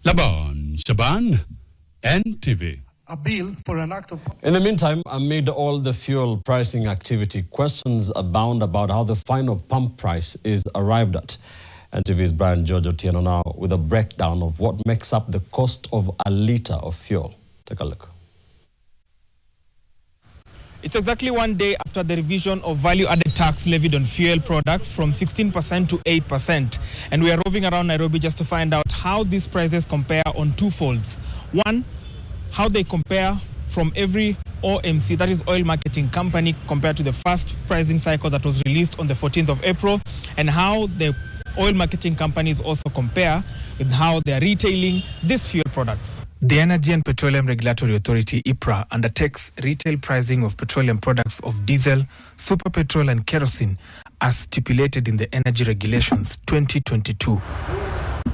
Laban Shaban, NTV. A bill for an act of... In the meantime, amid all the fuel pricing activity, questions abound about how the final pump price is arrived at. NTV's Brian George Otieno now with a breakdown of what makes up the cost of a litre of fuel. Take a look. It's exactly 1 day after the revision of value-added tax levied on fuel products from 16% to 8%. And we are roving around Nairobi just to find out how these prices compare on two folds. One, how they compare from every OMC, that is oil marketing company, compared to the first pricing cycle that was released on the 14th of April, and how the oil marketing companies also compare with how they are retailing these fuel products. The Energy and Petroleum Regulatory Authority, EPRA, undertakes retail pricing of petroleum products of diesel, super petrol and kerosene as stipulated in the Energy Regulations 2022.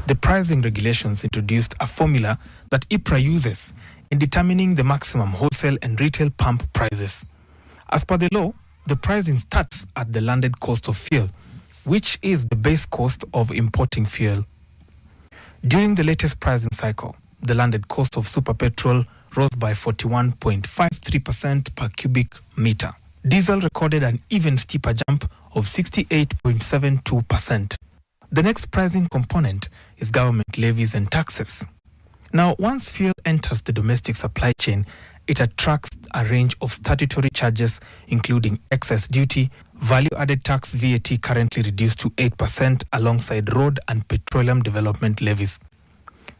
The pricing regulations introduced a formula that EPRA uses in determining the maximum wholesale and retail pump prices. As per the law, the pricing starts at the landed cost of fuel, which is the base cost of importing fuel. During the latest pricing cycle, the landed cost of super petrol rose by 41.53% per cubic meter. Diesel recorded an even steeper jump of 68.72%. The next pricing component is government levies and taxes. Now, once fuel enters the domestic supply chain, it attracts a range of statutory charges, including excess duty, value-added tax VAT currently reduced to 8% alongside road and petroleum development levies.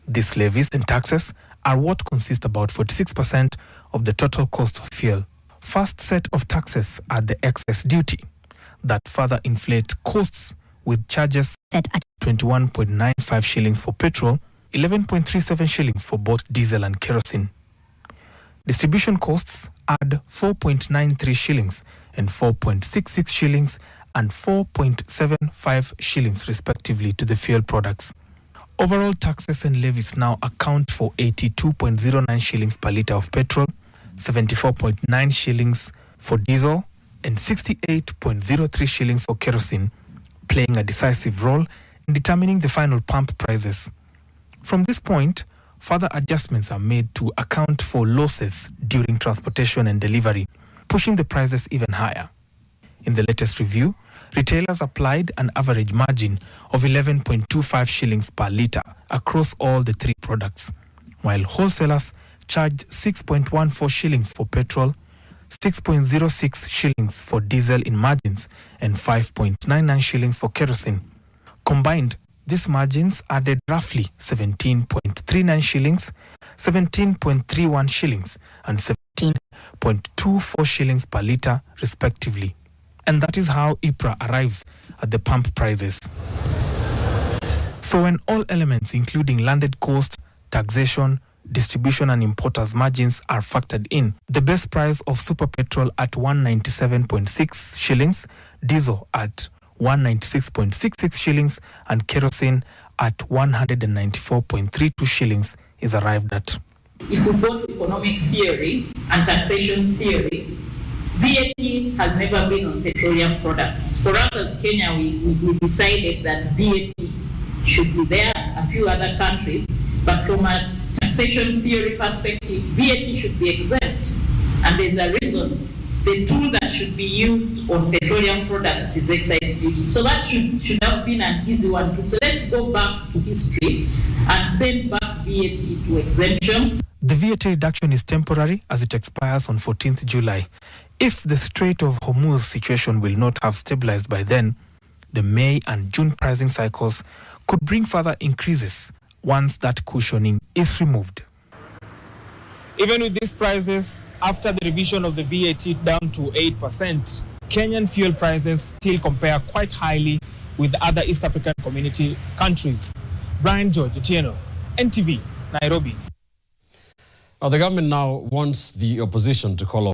These levies and taxes are what consist about 46% of the total cost of fuel. First set of taxes are the excess duty that further inflate costs with charges set at 21.95 shillings for petrol, 11.37 shillings for both diesel and kerosene. Distribution costs add 4.93 shillings and 4.66 shillings and 4.75 shillings respectively to the fuel products. Overall taxes and levies now account for 82.09 shillings per litre of petrol, 74.9 shillings for diesel, and 68.03 shillings for kerosene, playing a decisive role in determining the final pump prices. From this point, further adjustments are made to account for losses during transportation and delivery, pushing the prices even higher. In the latest review, retailers applied an average margin of 11.25 shillings per litre across all the three products, while wholesalers charged 6.14 shillings for petrol, 6.06 shillings for diesel in margins, and 5.99 shillings for kerosene. Combined, these margins added roughly 17.39 shillings, 17.31 shillings, and 17.24 shillings per litre, respectively. And that is how EPRA arrives at the pump prices. So when all elements, including landed cost, taxation, distribution and importers' margins are factored in, the best price of super petrol at 197.6 shillings, diesel at 196.66 shillings, and kerosene at 194.32 shillings is arrived at. If we go to economic theory and taxation theory, VAT has never been on petroleum products. For us as Kenya, we decided that VAT should be there, a few other countries, but from a taxation theory perspective, VAT should be exempt. And there's a reason. The tool that should be used on petroleum products is excise duty. So that should have been an easy one too. So let's go back to history and send back VAT to exemption. The VAT reduction is temporary as it expires on 14th July. If the Strait of Hormuz situation will not have stabilized by then, the May and June pricing cycles could bring further increases once that cushioning is removed. Even with these prices, after the revision of the VAT down to 8%, Kenyan fuel prices still compare quite highly with other East African community countries. Brian George Otieno, NTV, Nairobi. Now, the government now wants the opposition to call off